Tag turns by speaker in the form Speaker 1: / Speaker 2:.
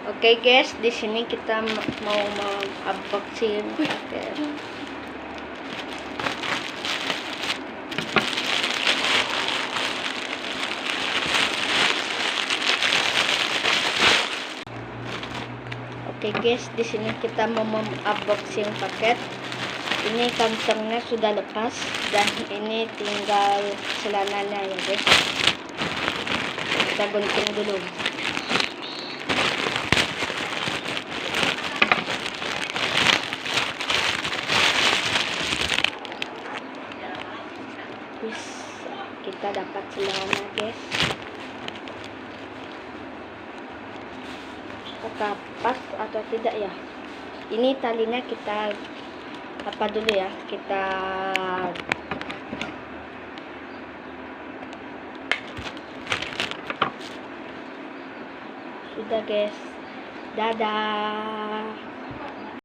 Speaker 1: Oke guys, di sini kita mau unboxing. Oke guys, di sini kita mau unboxing paket. Ini kantongnya sudah lepas dan ini tinggal celananya ya guys. Kita gunting dulu. Kita dapat celana guys. Apakah pas atau tidak ya? Ini talinya kita apa dulu ya? Kita sudah guys. Dadah.